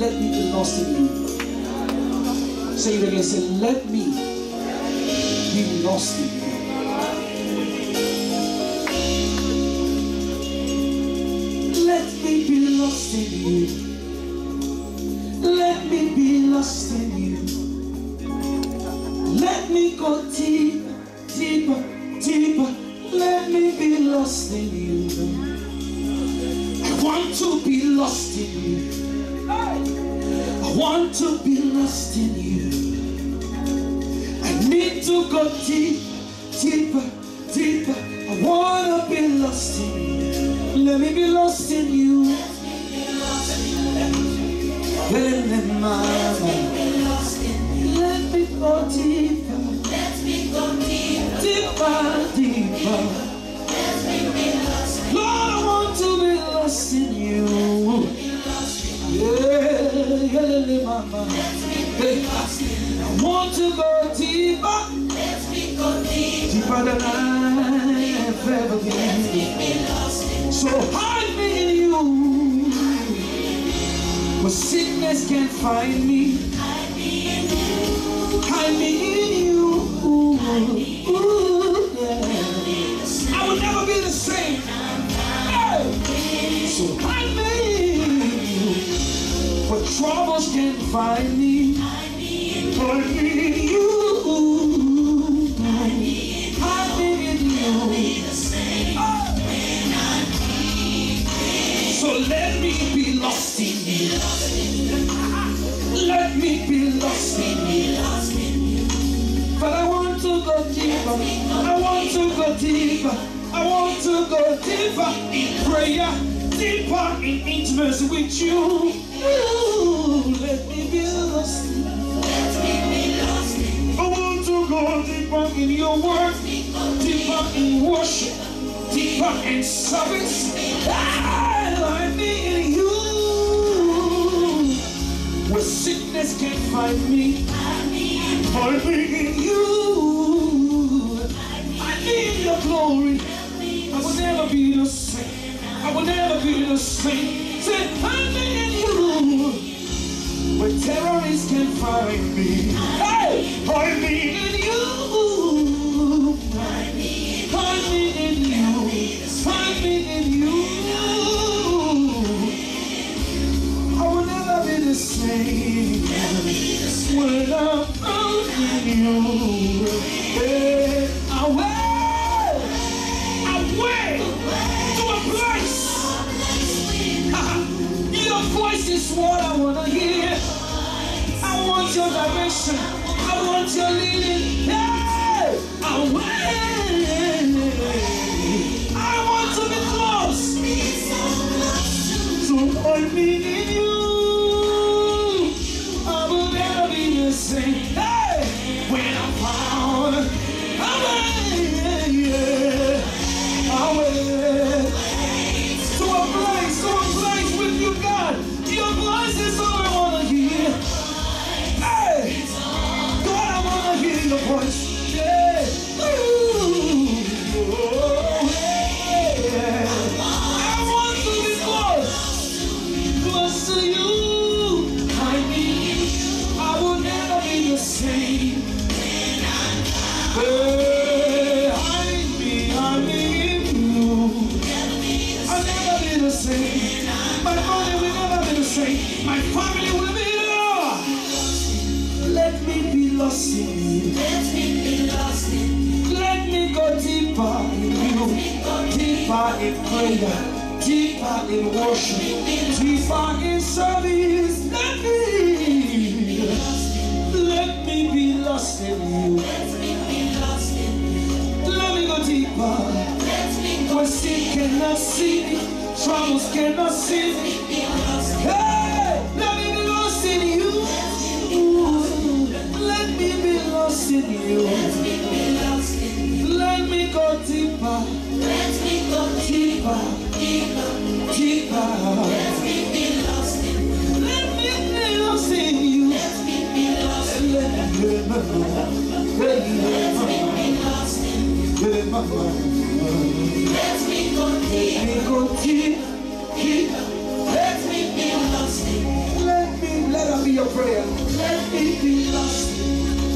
let me be lost in you. Say it again. Say, let me be lost in you. Let me be lost in you. Let me be lost in you. Let me go deeper, deeper, deeper. Let me be lost in you. I want to be lost in you. I want to be lost in you. I need to go deep, deeper, deeper. I want to be lost in you. Let me be lost in you. Let me go deeper. Let me go deeper. Deeper, deeper. Lord, I want to be lost in you. Yeah, mama. I want to go deeper. Deeper than I've ever been. So hide me in you. Where sickness can't find me. Hide me in you. Yeah. I will never be the same. Hey. So hide me in you. Where troubles can't find me. Hide me in you. Hide me in you. So let me be lost in you. Let me be lost in you. But I want to go deeper. I want to go deeper. I want to go deeper in prayer, deeper in intimacy with you. Ooh, let me be lost in you. I want to go deeper in your word, deeper in worship, deeper in service. Let me in you. Where sickness can't find me. Find me in you. I need your glory. I will never be the same. I will never be the same. Say, find me in you. Where terrorists can't find me. Hey, find me in you. Find me in you. Find me in you. I will never be the same. When I'm out in you. Away to a place. Your voice is what I want to hear. I want your direction. I want your leading. Hey, away. I want to be close. So hold me in you. I will never be the same. Hey, when I'm found away, away to a place with you, God. Your voice is all I want to hear. Hey, God, I want to hear your voice. Yeah. Ooh. Yeah. I want to be close to you. I need. I will never be the same. Hey, hide me in you. I'll never be the same. My body will never be the same. My family will be there. Let me be lost in you. Let me go deeper in you. Deeper in prayer. Deeper in worship. Deeper in service. Let me be lost in you. Let me go deeper. Where sin cannot see me, troubles cannot see me. Hey, let me be lost in you. Let me be lost in you. Let me go deeper. Deeper, deeper. Let me be lost in you. Let me be lost in you. Let me go deep. Let me be lost in you. Let me me be lost.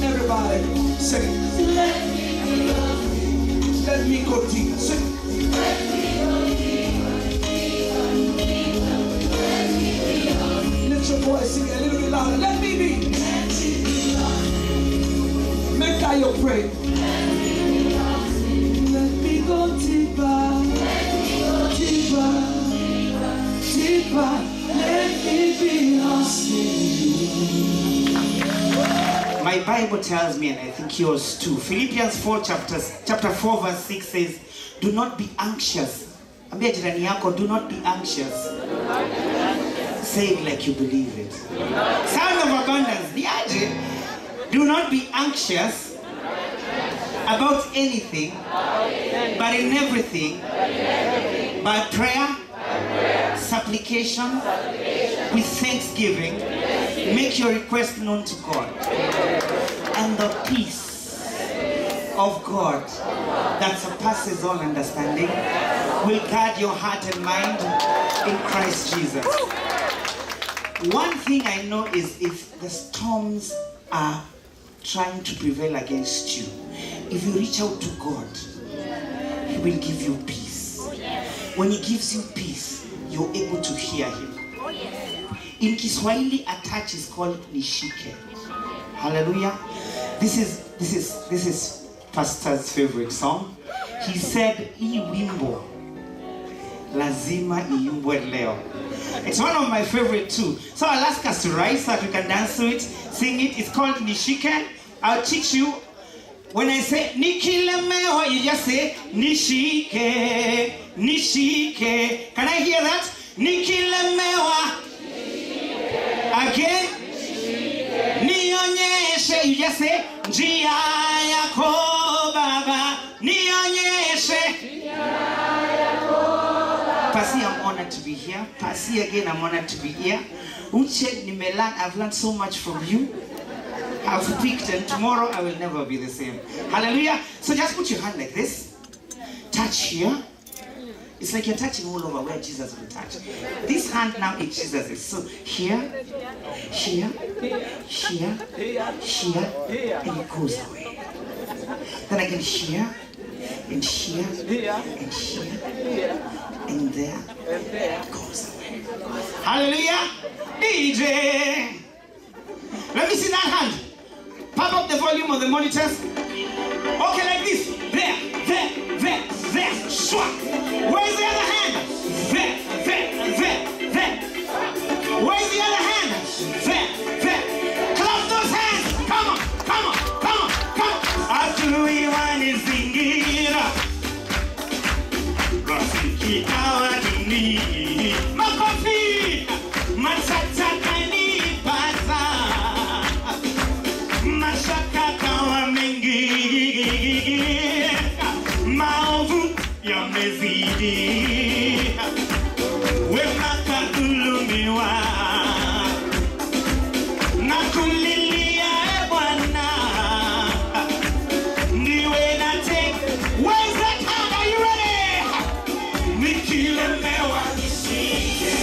Everybody, sing it. Let me be lost. Let me go deeper. Sing it. Let me go deeper, deeper, deeper. Let me be lost. Lift your voice, sing it a little bit louder. Let me be. Let me be lost. Make that your prayer. Let me be lost. Let me go deeper. Let me go deeper, deeper, deeper. Let me be lost in you. My Bible tells me, and I think yours too, Philippians 4 chapter 4 verse 6 says, do not be anxious. Ambia jirani yako, do not be anxious. Say it like you believe it. Sound of abundance. Niaje. Do not be anxious about anything, but in everything, by prayer, supplication, with thanksgiving, make your request known to God. And the peace of God that surpasses all understanding will guard your heart and mind in Christ Jesus. One thing I know is if the storms are trying to prevail against you, if you reach out to God, He will give you peace. When He gives you peace, you're able to hear Him. In Kiswahili, a touch is called nishike. Hallelujah. This is Pastor's favorite song. He said, "Hii wimbo lazima iimbwe leo." It's one of my favorite too. So I'll ask us to rise so that we can dance to it, sing it. It's called Nishike. I'll teach you. When I say nikilemewa, you just say nishike, nishike. Can I hear that? Nikilemewa. Again. Nionyeshe. You just say njia yako Baba. Nionyeshe. Pasi, I'm honored to be here. Pasi, again, I'm honored to be here. Uche, I've learned so much from you. I've picked, and tomorrow I will never be the same. Hallelujah. So just put your hand like this. Touch here. It's like you're touching all over where Jesus will touch. This hand now is Jesus'. So here, here, here, here, and it goes away. Then again here, and here, and here, and there, it goes away. Hallelujah. DJ. Let me see that hand. Pump up the volume of the monitors. Okay, like this. There. Swat. Where's the other hand? There. Where's the other hand? There. Clap those hands. Come on. Adui wanizingira. Rafiki hawaduni. Makofi. Matata kanipata. Mashaka kawa mengi. Maovu yamezidi. Wema kadhulumiwa. Na kulilia Bwana. Niwe na take. Where's that hand? Are you ready? Nikilemewa nishike.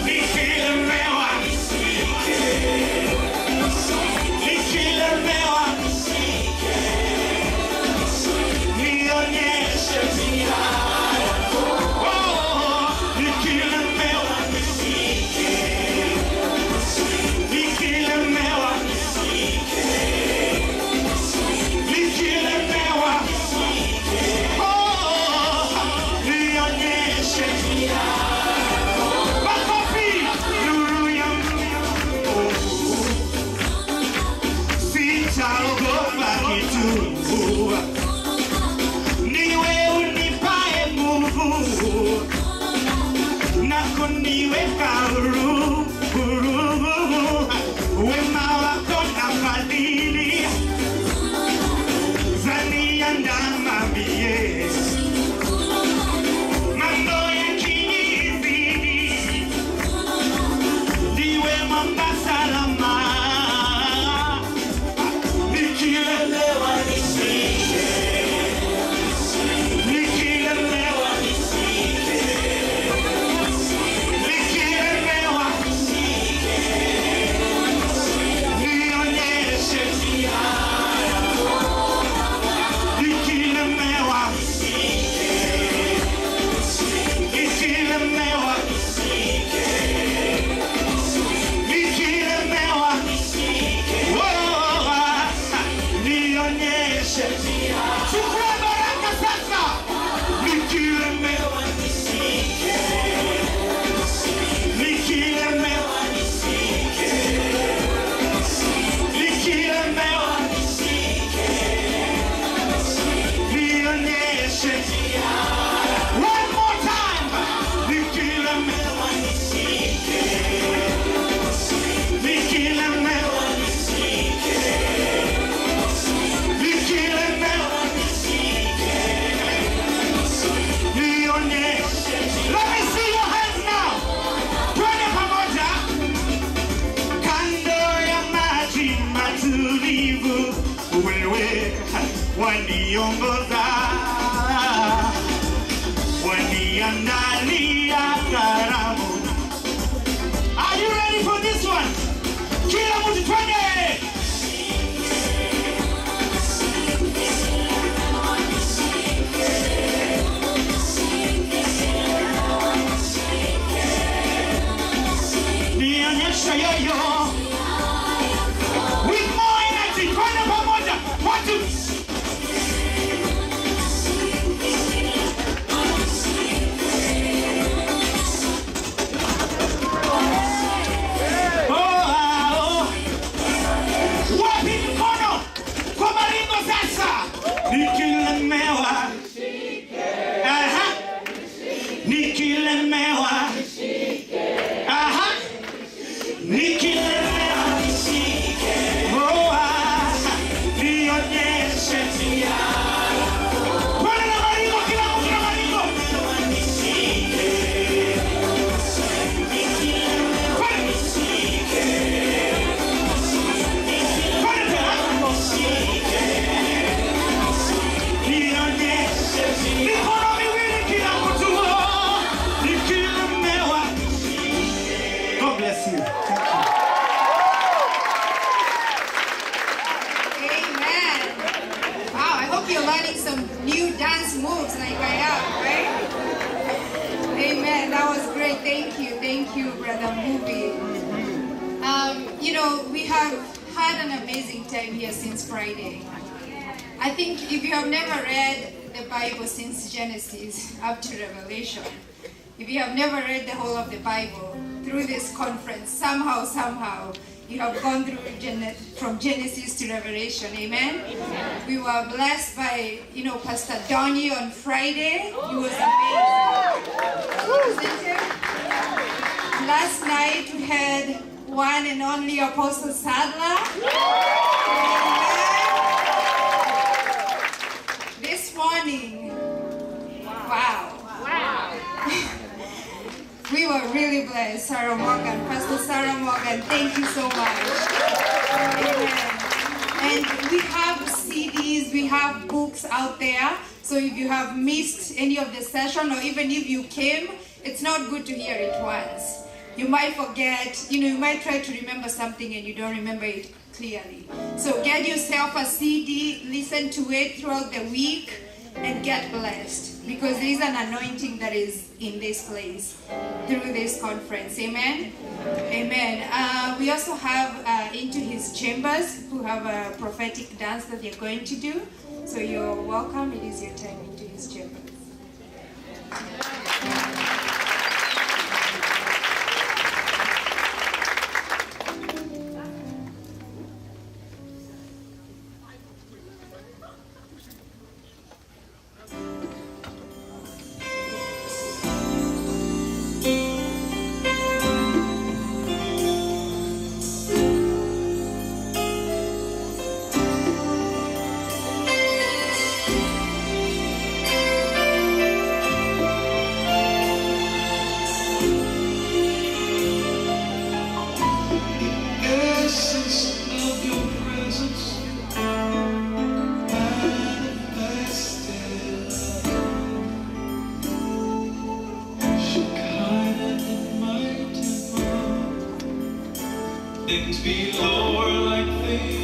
Nikilemewa nishike. Nikilemewa nishike. Nionyeshe njia yako. Nikilemewa nishike. Nikilemewa nishike. Nikilemewa nishike. Nionyeshe njia yako. Makofi. Nuru ya Mungu. Sitaogopa kitu. Niwe unipae nguvu na kuniweka huru. Wema wako na fadhili zaniandama mie. Mambo yakinizidi, niwe mwamba salama. Nikilemewa nishike. Nikilemewa nishike. Nikilemewa Let me see your hands now. Twende pamoja. Kando ya maji matulivu, wewe waniongoza, waniandalia karamu. Are you ready for this one? Kila mtu twende. Nionyesha yoyo. With more energy, twende pamoja. One, two. Wapi mkono kwa maringo sasa. Nikilemewa. Aha. Nikilemewa. Aha. Nikilemewa. Oh, nionyeshe njia. Bwana na maringo, kila mtu na maringo. Mikono miwili kila mtu. Nikilemewa. God bless you. Thank you. Amen. Wow, I hope you're learning some new dance moves like I am, right? Amen. That was great. Thank you, Brother Mbuvi. You know, we have had an amazing time here since Friday. I think if you have never read the Bible since Genesis up to Revelation, if you have never read the whole of the Bible through this conference, somehow, you have gone through from Genesis to Revelation. Amen? We were blessed by, Pastor Donnie on Friday. He was amazing. Wasn't it? Last night we had one and only Apostle Sadler. Amen. This morning, wow. We were really blessed. Sarah Morgan, Pastor Sarah Morgan, thank you so much. Amen. And we have CDs, we have books out there. So if you have missed any of the session, or even if you came, it's not good to hear it once. You might forget, you might try to remember something and you don't remember it clearly. So get yourself a CD, listen to it throughout the week, and get blessed, because there is an anointing that is in this place through this conference. Amen. Amen. We also have Into His Chambers, who have a prophetic dance that they're going to do. So you're welcome. It is your time into His chambers. Things below are like things